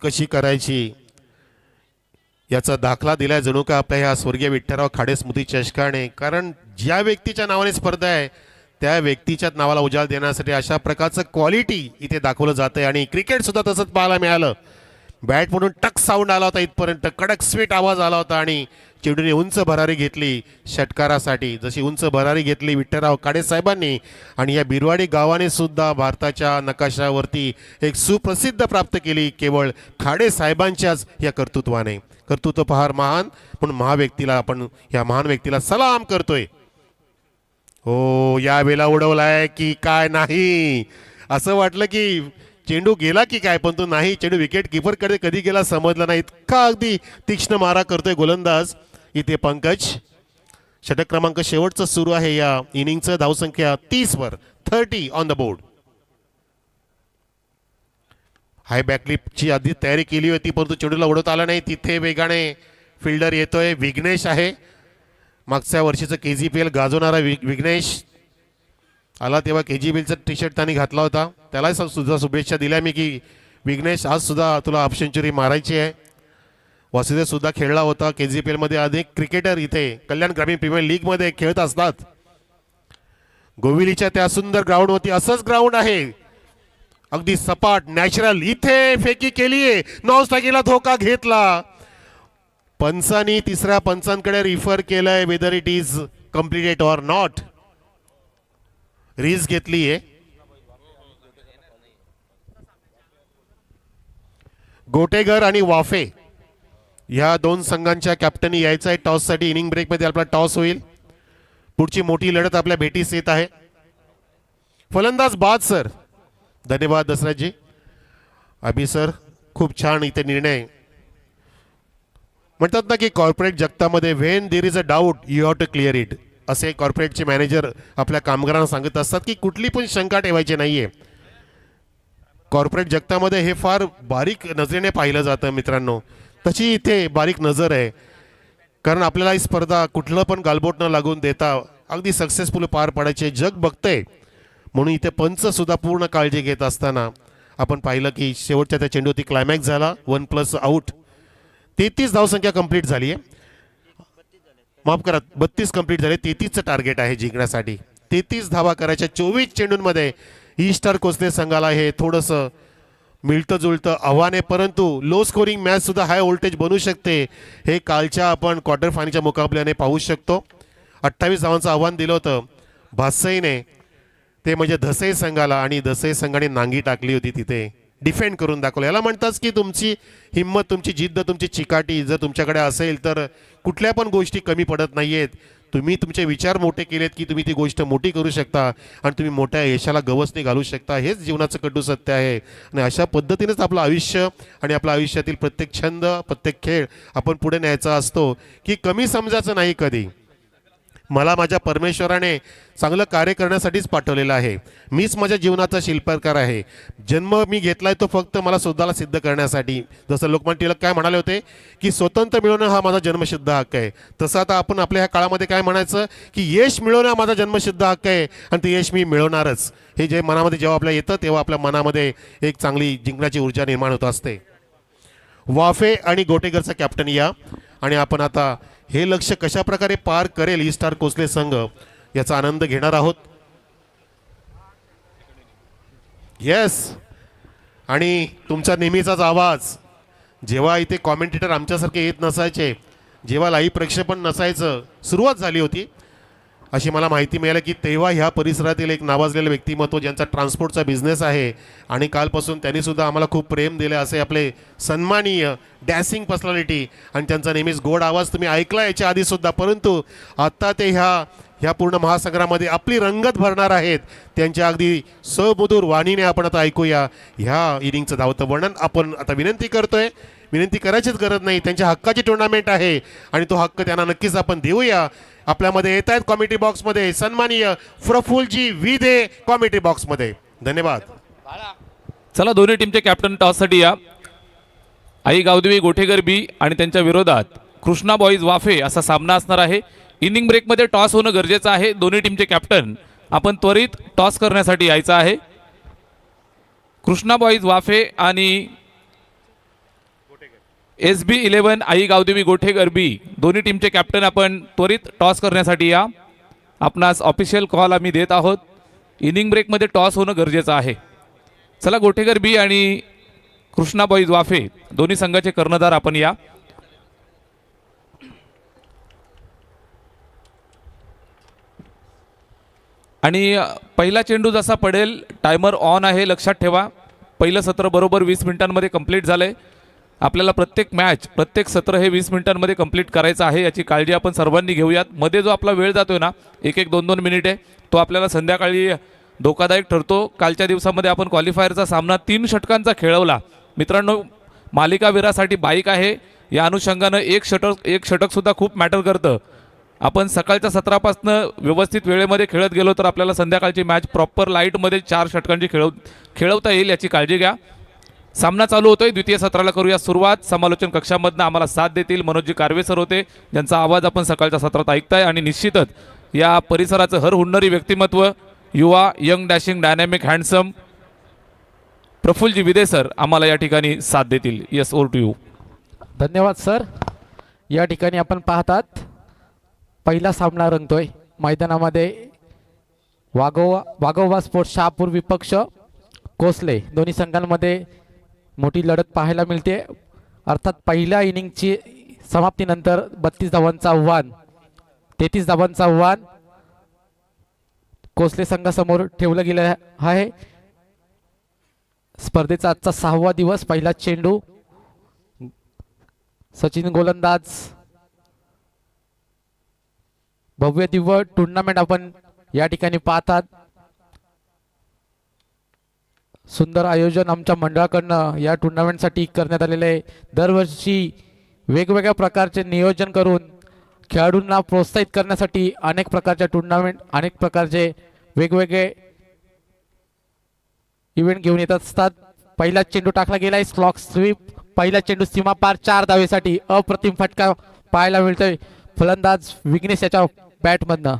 S4: कशी करायची याचा दाखला दिलाय जणू का आपल्या ह्या स्वर्गीय विठ्ठलराव खाडे स्मृती चषकाने. कारण ज्या व्यक्तीच्या नावाने स्पर्धा आहे त्या व्यक्तीच्या नावाला उजाळ देण्यासाठी अशा प्रकारचं क्वालिटी इथे दाखवलं जातंय. आणि क्रिकेट सुद्धा तसंच पाहायला मिळालं. बॅट म्हणून टक साऊंड आला होता, इथपर्यंत कडक स्वीट आवाज आला होता आणि चेंडूने उंच भरारी घेतली षटकारासाठी. जशी उंच भरारी घेतली विठ्ठलराव खाडे साहेबांनी आणि या बिरवाडी गावाने सुद्धा भारताच्या नकाशावरती एक सुप्रसिद्ध प्राप्त केली केवळ खाडे साहेबांच्याच या कर्तृत्वाने. कर्तृत्व फार महान, म्हणून महाव्यक्तीला आपण या महान व्यक्तीला सलाम करतोय. हो, या वेळेला उडवलाय की काय नाही असं वाटलं की चेंडू गेला की काय, पण तो नाही. चेंडू विकेट कीपरकडे कधी गेला समजला नाही. इतका अगदी तीक्ष्ण मारा करतोय गोलंदाज इथे पंकज. षटक क्रमांक शेवटचं सुरू आहे या इनिंगचं. धावसंख्या 30 वर, 30 ऑन द बोर्ड. हाय बॅकलिपची आधी तयारी केली होती परंतु चेंडूला उडवता आला नाही. तिथे वेगाने फिल्डर येतोय, विघ्नेश आहे. मागच्या वर्षीचं KGPL गाजवणारा विघ्नेश आला तेव्हा KGPLचा टी शर्ट त्यांनी घातला होता. त्याला सुद्धा शुभेच्छा दिल्या मी की विघ्नेश आज सुद्धा तुला हाफ सेंचुरी मारायची आहे. वासुदेव सुद्धा खेळला होता. KGPL मध्ये अनेक क्रिकेटर इथे कल्याण ग्रामीण प्रीमियर लीग मध्ये खेळत असतात. गोविलीच्या त्या सुंदर ग्राउंडवरती असंच ग्राउंड आहे, अगदी सपाट नॅचरल. इथे फेकी केलीये, नॉनस्ट्रायकीला धोका घेतला. पंचांनी तिसऱ्या पंचांकडे रिफर केलंय whether it is completed or not. Risk घेतलीये. गोटेगर आणि वाफे ह्या दोन संघांच्या कॅप्टनी यायचं आहे टॉससाठी. इनिंग ब्रेकमध्ये आपला टॉस होईल. पुढची मोठी लढत आपल्या भेटीस येत आहे. फलंदाज बाद सर. धन्यवाद दसराजी. अभि सर खूप छान इथे निर्णय. म्हणतात ना की कॉर्पोरेट जगतामध्ये when there is a doubt you have to clear it, असे कॉर्पोरेटचे मॅनेजर आपल्या कामगारांना सांगत असतात की कुठली पण शंका ठेवायची नाहीये. कॉर्पोरेट जगतामध्ये हे फार बारीक नजरेने पाहिलं जातं मित्रांनो. तशी इथे बारीक नजर आहे. कारण आपल्याला ही स्पर्धा कुठलं पण गालबोट न लागून देता अगदी सक्सेसफुल पार पाडायचे जग बघतंय. म्हणून इथे पंच सुद्धा पूर्ण काळजी घेत असताना आपण पाहिलं की शेवटच्या त्या चेंडूवरती क्लायमॅक्स झाला. 1+ आउट. 33 धावसंख्या कंप्लीट झाली आहे. माफ करा, 32 कंप्लीट झाले. 33चं टार्गेट आहे जिंकण्यासाठी. 33 धावा करायच्या 24 चेंडूंमध्ये. ई स्टार कोसले संघाला हे थोडंसं मिळतं जुळतं आव्हान आहे, परंतु लो स्कोरिंग मॅच सुद्धा हाय व्होल्टेज बनू शकते. हे कालच्या आपण क्वार्टर फायनलच्या मुकाबल्याने पाहू शकतो. 28 धावांचं आव्हान दिलं होतं भासईने, ते म्हणजे धसई संघाला, आणि धसई संघाने नांगी टाकली होती, तिथे डिफेंड करून दाखवलं. याला म्हणतात की तुमची हिंमत, तुमची जिद्द, तुमची चिकाटी जर तुमच्याकडे असेल तर कुठल्या पण गोष्टी कमी पडत नाही आहेत. तुम्ही तुमचे विचार मोठे केलेत की तुम्ही ती गोष्ट मोठी करू शकता आणि तुम्ही मोठ्या यशाला गवसणी घालू शकता. हेच जीवनाचं कटू सत्य आहे. आणि अशा पद्धतीनेच आपलं आयुष्य आणि आपल्या आयुष्यातील प्रत्येक छंद, प्रत्येक खेळ आपण पुढे न्यायचा असतो, की कमी समजायचं नाही कधी. मला माझ्या परमेश्वराने चांगलं कार्य करण्यासाठीच पाठवलेलं आहे. मीच माझ्या जीवनाचा शिल्पकार आहे. जन्म मी घेतलाय तो फक्त मला स्वतःला सिद्ध करण्यासाठी. जसं लोकमान्य टिळक काय म्हणाले होते की स्वतंत्र मिळवणं हा माझा जन्मसिद्ध हक्क आहे, तसं आता आपण आपल्या ह्या काळामध्ये काय म्हणायचं की यश मिळवणं हा माझा जन्मसिद्ध हक्क आहे आणि ते यश मी मिळवणारच. हे जे मनामध्ये जेव्हा आपल्या येतं तेव्हा आपल्या मनामध्ये एक चांगली जिंकण्याची ऊर्जा निर्माण होत असते. वाफे आणि गोटेकरचा कॅप्टन या, आणि आपण आता हे लक्ष कशा प्रकारे पार करेल ई स्टार कोसले संघ याचा आनंद घेणार आहोत. येस, आणि तुमचा नेहमीचाच आवाज, जेव्हा इथे कॉमेंटेटर आमच्यासारखे येत नसायचे, जेव्हा लाईव्ह प्रक्षेपण नसायचं, सुरुवात झाली होती अशी मला माहिती मिळाली की तेव्हा ह्या परिसरातील एक नावाजलेलं व्यक्तिमत्व ज्यांचा ट्रान्सपोर्टचा बिझनेस आहे आणि कालपासून त्यांनीसुद्धा आम्हाला खूप प्रेम दिले असे आपले सन्माननीय डॅसिंग पर्सनॅलिटी, आणि त्यांचा नेहमीच गोड आवाज तुम्ही ऐकला याच्या आधीसुद्धा, परंतु आत्ता ते ह्या पूर्ण महासंग्रामध्ये आपली रंगत भरणार आहेत. त्यांच्या अगदी समधुर वाणीने आपण आता ऐकूया ह्या इनिंगचं धावतं वर्णन. आपण आता विनंती करतोय, विनंती करायचीच गरज नाही, त्यांच्या हक्काची टुर्नामेंट आहे आणि तो हक्क त्यांना नक्कीच आपण देऊया. आपल्यामध्ये येत आहेत कॉमेडी बॉक्समध्ये सन्माननीय प्रफुल्लजी विदे कॉमेडी बॉक्समध्ये. धन्यवाद.
S1: चला, दोन्ही टीमचे कॅप्टन टॉससाठी या. आई गावदेवी गोठेकर बी आणि त्यांच्या विरोधात कृष्णा बॉईज वाफे असा सामना असणार आहे. इनिंग ब्रेकमध्ये टॉस होणं गरजेचं आहे. दोन्ही टीमचे कॅप्टन आपण त्वरित टॉस करण्यासाठी यायचं आहे. कृष्णा बॉईज वाफे आणि SB11 आई गावदेवी गोठेकर बी दोन्ही टीमचे कॅप्टन आपण त्वरित टॉस करण्यासाठी या. आपणास ऑफिशियल कॉल आम्ही देत आहोत. इनिंग ब्रेकमध्ये टॉस होणं गरजेचं आहे. चला, गोठेकर बी आणि कृष्णा बॉईज वाफे दोन्ही संघाचे कर्णधार आपण या. आणि पहिला चेंडू जसा पडेल, टायमर ऑन आहे, लक्षात ठेवा. पहिलं सत्र बरोबर 20 मिनिटांमध्ये कंप्लीट झालंय. आपल्याला प्रत्येक सत्र हे 20 मिनिटांमध्ये कंप्लीट करायचं आहे, याची काळजी आपण सर्वांनी घेऊयात. मध्ये जो आपला वेळ जातोय ना, 1-1, 2-2 मिनिटे, तो आपल्याला संध्याकाळी धोकादायक ठरतो. कालच्या दिवसामध्ये आपण क्वालिफायरचा सामना 3 षटकांचा खेळवला. मित्रांनो, मालिकावीरासाठी बाईक आहे, या अनुषंगानं एक षटक सुद्धा खूप मॅटर करतं. आपण सकाळच्या सत्रापासून व्यवस्थित वेळेमध्ये खेळत गेलो तर आपल्याला संध्याकाळची मॅच प्रॉपर लाईटमध्ये 4 षटकांची खेळवता येईल, याची काळजी घ्या. सामना चालू होतोय. द्वितीय सत्राला करूया सुरुवात. समालोचन कक्षामधनं आम्हाला साथ देतील मनोजी कारवे सर होते, ज्यांचा आवाज आपण सकाळच्या सत्रात ऐकताय. आणि निश्चितच या परिसराचं हरहुन्नरी व्यक्तिमत्व, युवा, young, dashing, dynamic, handsome Prafullji Vide sir आम्हाला या ठिकाणी साथ देतील. Yes, over to you.
S5: धन्यवाद सर. या ठिकाणी आपण पाहतात पहिला सामना रंगतोय मैदानामध्ये. वाघोबा स्पोर्ट्स शहापूर विपक्ष कोसले, दोन्ही संघांमध्ये मोठी लढत पाहायला मिळते. अर्थात पहिल्या इनिंगची समाप्तीनंतर 32 धावांचं आव्हान, 33 धावांचं आव्हान कोसले संघासमोर ठेवलं गेलं आहे. स्पर्धेचा आजचा 6वा दिवस. पहिला चेंडू, सचिन गोलंदाज. भव्य दिव्य टुर्नामेंट आपण या ठिकाणी पाहतात. सुंदर आयोजन आमच्या मंडळाकडनं या टुर्नामेंटसाठी करण्यात आलेले आहे. दरवर्षी वेगवेगळ्या प्रकारचे नियोजन करून खेळाडूंना प्रोत्साहित करण्यासाठी अनेक प्रकारच्या टुर्नामेंट, अनेक प्रकारचे वेगवेगळे इव्हेंट घेऊन येत असतात. पहिला चेंडू टाकला गेलाय, स्लॉक स्वीप. पहिला चेंडू सीमा पार 4 धावेसाठी अप्रतिम फटका पाहायला मिळतोय फलंदाज विघ्नेश याच्या बॅटमधनं.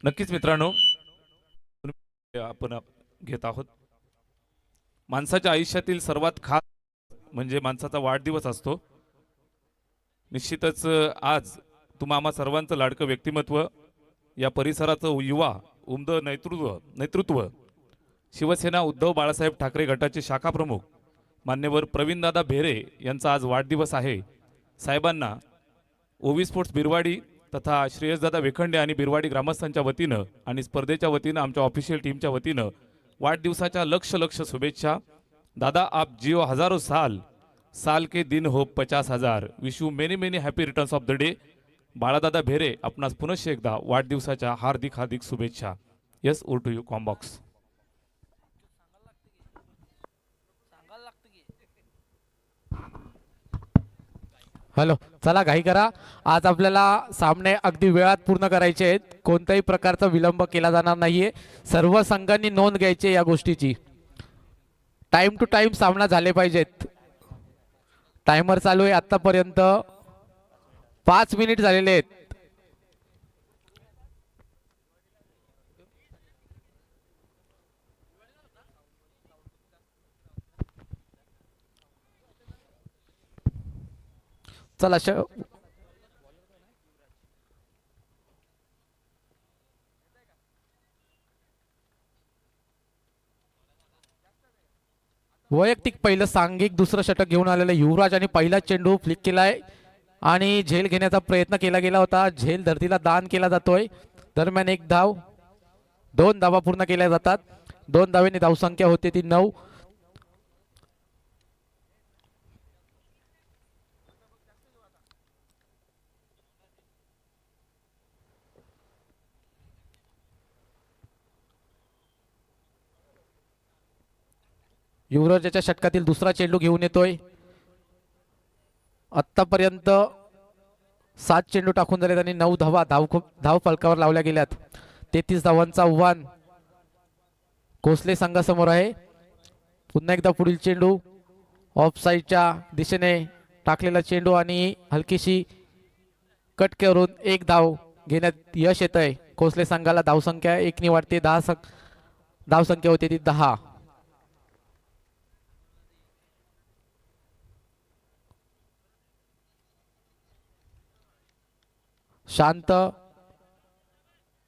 S1: नक्कीच मित्रांनो, आपण घेत आहोत. माणसाच्या आयुष्यातील सर्वात खास म्हणजे माणसाचा वाढदिवस असतो. निश्चितच आज तुम्हा आम्हा सर्वांचं लाडकं व्यक्तिमत्व, या परिसराचं युवा उमद नेतृत्व शिवसेना उद्धव बाळासाहेब ठाकरे गटाचे शाखा प्रमुख मान्यवर प्रवीणदादा भेरे यांचा आज वाढदिवस आहे. साहेबांना ओवी स्पोर्ट्स बिरवाडी तथा श्रेयसदादा वेखंडे आणि बिरवाडी ग्रामस्थांच्या वतीनं आणि स्पर्धेच्या वतीनं आमच्या ऑफिशियल टीमच्या वतीनं वाढदिवसाच्या लक्ष शुभेच्छा. दादा आप जियो हजारों साल, साल के दिन हो 50,000. Wish you many many happy returns of the day. Baladada Bhere आपणास पुनश्च एकदा वाढदिवसाच्या हार्दिक शुभेच्छा. Yes, over to you comm box.
S5: Hello, चला घाई करा. आज आपल्याला सामने अगदी वेळात पूर्ण करायचे आहेत. कोणत्याही प्रकारचा विलंब केला जाणार नाहीये. सर्व संघांनी नोंद घ्यायची या गोष्टीची. टाइम टू टाइम सामना झाले पाहिजेत. टायमर चालू आहे. आतापर्यंत 5 मिनिट झालेले आहेत. चला वैयक्तिक पहिलं सांघिक दुसरं षटक घेऊन आलेलं युवराज आणि पहिला चेंडू फ्लिक केलाय आणि झेल घेण्याचा प्रयत्न केला गेला होता. झेल धरतीला दान केला जातोय. दरम्यान एक धाव, 2 धावा पूर्ण केल्या जातात. 2 धावेने धावसंख्या होते ती 9. युवराजाच्या षटकातील दुसरा चेंडू घेऊन येतोय. आतापर्यंत 7 चेंडू टाकून झाले आणि 9 धावा धाव फलकावर लावल्या गेल्यात. 33 धावांचा आव्हान कोसले संघासमोर आहे. पुन्हा एकदा पुढील चेंडू ऑफ साईडच्या दिशेने टाकलेला चेंडू आणि हलकीशी कट करून एक धाव घेण्यात यश येत आहे. कोसले संघाला धावसंख्या 1 ने वाढते. धावसंख्या होते ती 10. शांत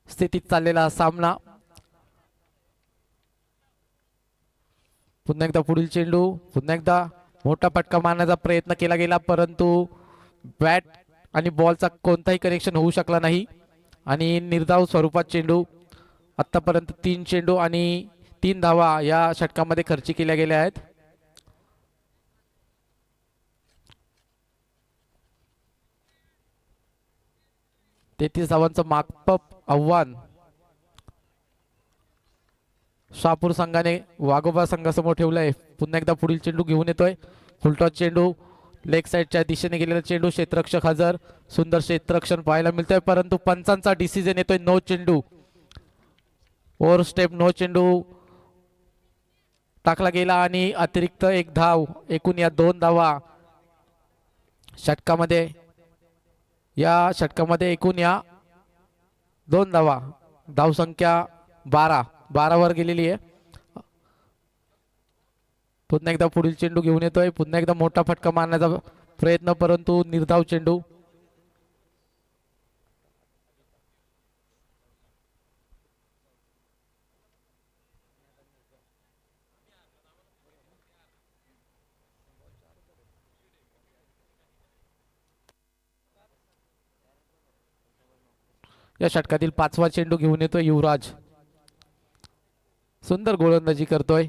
S5: स्थितीत चाललेला सामना. पुन्हा एकदा पुढील चेंडू. पुन्हा एकदा मोठा फटका मारण्याचा प्रयत्न केला गेला, परंतु बॅट आणि बॉलचा कोणताही कनेक्शन होऊ शकला नाही आणि निर्धाव स्वरूपात चेंडू. आतापर्यंत 3 चेंडू आणि 3 धावा या षटकामध्ये खर्ची केल्या गेल्या आहेत. तेहतीस धावांचं माकप आव्हान शहापूर संघाने वाघोबा संघासमोर ठेवलंय. पुन्हा एकदा पुढील चेंडू घेऊन येतोय. फुलटॉस चेंडू, लेग साईडच्या दिशेने गेलेला चेंडू. क्षेत्ररक्षक हजर, सुंदर क्षेत्ररक्षण पाहायला मिळतंय, परंतु पंचांचा डिसिजन येतोय नो चेंडू. ओव्हर स्टेप नो चेंडू टाकला गेला आणि अतिरिक्त 1 धाव. एकूण या 2 धावा षटकामध्ये. या षटकामध्ये एकूण या 2 धावा. धावसंख्या 12 वर गेलेली आहे. पुन्हा एकदा पुढील चेंडू घेऊन येतोय. पुन्हा एकदा मोठा फटका मारण्याचा प्रयत्न, परंतु निर्धाव चेंडू. या षटकातील 5वा चेंडू घेऊन येतोय युवराज. सुंदर गोलंदाजी करतोय.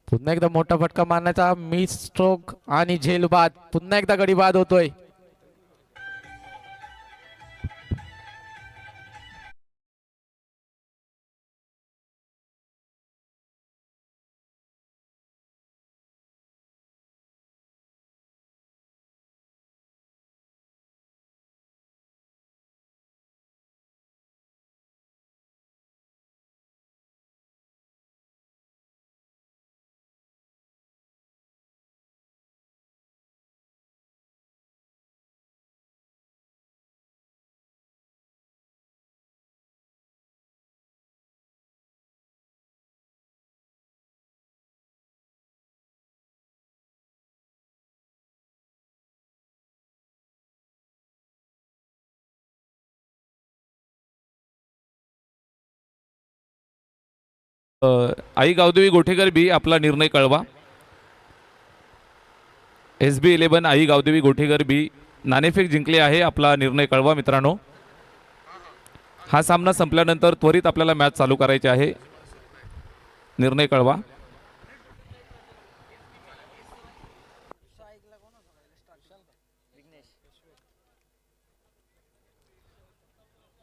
S5: पुन्हा एकदा मोठा फटका मारण्याचा मिस स्ट्रोक आणि झेल बाद. पुन्हा एकदा गडी बाद होतोय.
S1: आई गावदेवी गोठेकर बी आपला निर्णय कळवा. SB11 आई गावदेवी गोठेकर बी नाणेफेक जिंकले आहे. आपला निर्णय कळवा मित्रांनो. हा सामना संपल्यानंतर त्वरित आपल्याला मॅच चालू करायची आहे. निर्णय कळवा.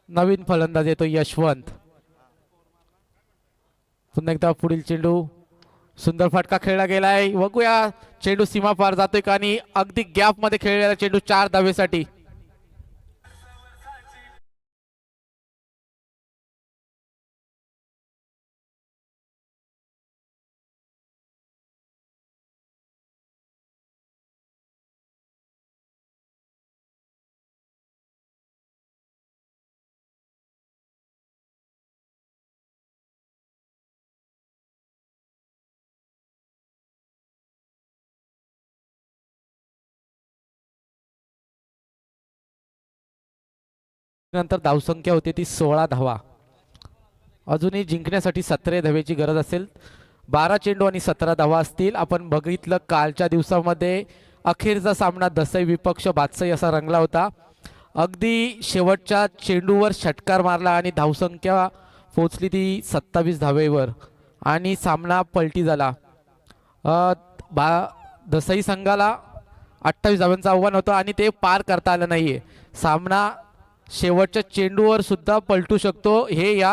S5: नवीन फलंदाज येतो यशवंत. पुन्हा एकदा पुढील चेंडू. सुंदर फटका खेळला गेलाय. बघूया चेंडू सीमा पार जातोय का, आणि अगदी गॅप मध्ये खेळलेला चेंडू 4 धावेसाठी. नंतर धावसंख्या होती ती 16 धावा. अजूनही जिंकण्यासाठी 17 धावेची गरज असेल. 12 चेंडू आणि 17 धावा असतील. आपण बघितलं कालच्या दिवसामध्ये अखेरचा सामना दसई विपक्ष बादशाही असा रंगला होता. अगदी शेवटच्या चेंडूवर षटकार मारला आणि धावसंख्या पोचली ती 27 धावेवर आणि सामना पलटी झाला. दसई संघाला 28 धावांचं आव्हान होतं आणि ते पार करता आलं नाहीये. सामना शेवटच्या चेंडूवर सुद्धा पलटू शकतो हे या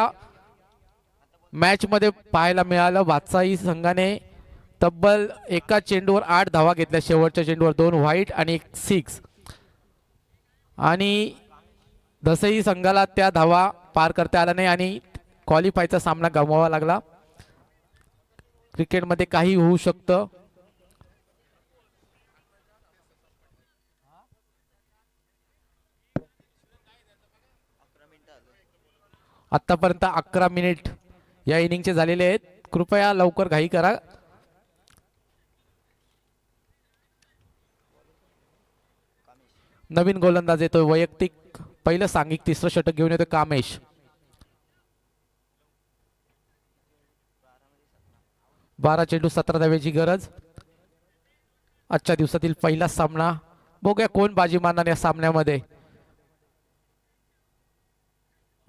S5: मॅच मध्ये पाहायला मिळालं. बादशाही संघाने तब्बल एका चेंडूवर 8 धावा घेतल्या. शेवटच्या चेंडूवर 2 व्हाईट आणि 1 6, आणि दसई संघाला त्या धावा पार करता आला नाही आणि क्वालिफायचा सामना गमवावा लागला. क्रिकेटमध्ये काही होऊ शकतं. आतापर्यंत 11 मिनिट या इनिंगचे झालेले आहेत. कृपया लवकर घाई करा. नवीन गोलंदाज येतोय. वैयक्तिक पहिलं सांघिक 3रं षटक घेऊन येतोय कामेश. 12 चेंडू 17 धावेची गरज. आजच्या दिवसातील पहिला सामना. बघूया कोण बाजी मारणार या सामन्यामध्ये.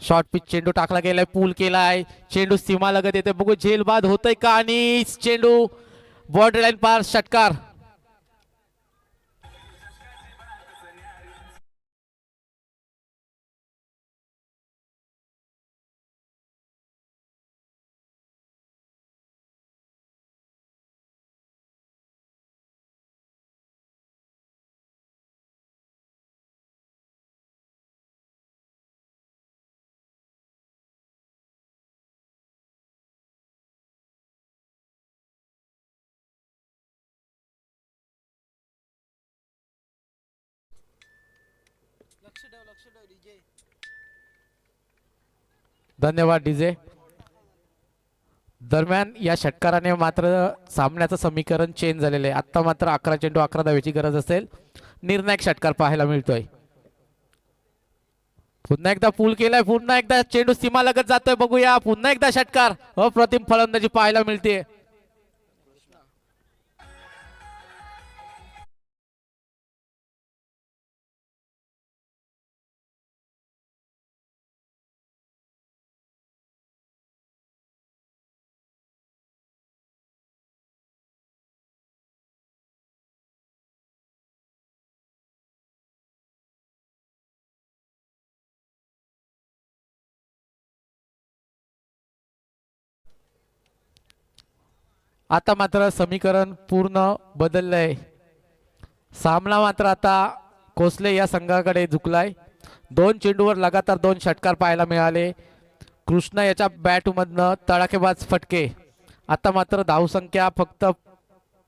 S5: शॉर्ट पिच चेंडू टाकला गेलाय. पूल केलाय. चेंडू सीमा लगत येते. बघू झेल बाद होतय का, आणि चेंडू बॉर्डर लाईन पार. षटकार. धन्यवाद डीजे. दरम्यान या षटकाराने मात्र सामन्याचं समीकरण चेंज झालेलं आहे. आता मात्र 11 चेंडू 11 धावेची गरज असेल. निर्णायक षटकार पाहायला मिळतोय. पुन्हा एकदा पूल केलाय. पुन्हा एकदा चेंडू सीमा लगत जातोय. बघूया पुन्हा एकदा षटकार. अप्रतिम फलंदाजी पाहायला मिळते. आता मात्र समीकरण पूर्ण बदललंय. सामना मात्र आता कोसले या संघाकडे झुकलाय. 2 चेंडूवर लगातार 2 षटकार पाहायला मिळाले. कृष्णा याच्या बॅटमधनं तडाखेबाज फटके. आता मात्र धावसंख्या फक्त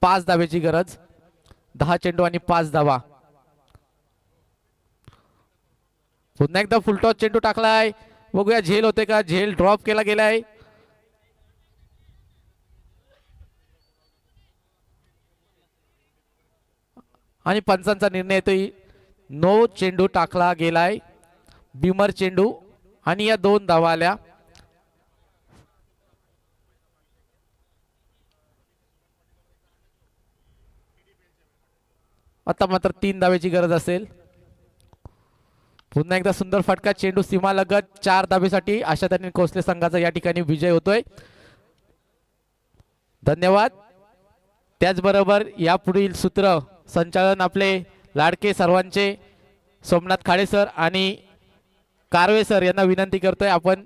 S5: 5 धावेची गरज. 10 चेंडू आणि 5 धावा. पुन्हा एकदा फुलटॉस चेंडू टाकलाय. बघूया झेल होते का. झेल ड्रॉप केला गेलाय. आणि पंचांचा निर्णय येतोय. 9 चेंडू टाकला गेलाय. बिमर चेंडू आणि या 2 धावा आल्या. आता मात्र 3 धावेची गरज असेल. पुन्हा एकदा सुंदर फटका, चेंडू सीमालगत 4 धावेसाठी आशाताईंनी कोसले संघाचा या ठिकाणी विजय होतोय. धन्यवाद. त्याचबरोबर यापुढील सूत्र संचालन आपले लाडके सर्वांचे सोमनाथ खाडे सर आणि कारवे सर यांना विनंती करतोय आपण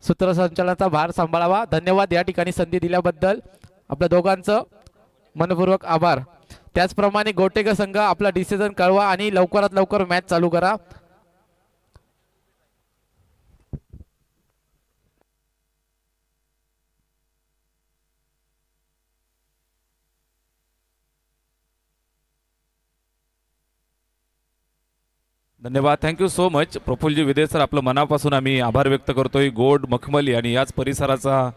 S5: सूत्रसंचालनाचा भार सांभाळावा. धन्यवाद. या ठिकाणी संधी दिल्याबद्दल आपल्या दोघांचं मनपूर्वक आभार. त्याचप्रमाणे गोटेकर संघ आपला डिसिजन कळवा आणि लवकरात लवकर मॅच चालू करा.
S1: धन्यवाद. Thank you so much प्रफुल्लजी Vide sir, आपलं मनापासून आम्ही आभार व्यक्त करतोय. गोड मखमली आणि याच परिसराचा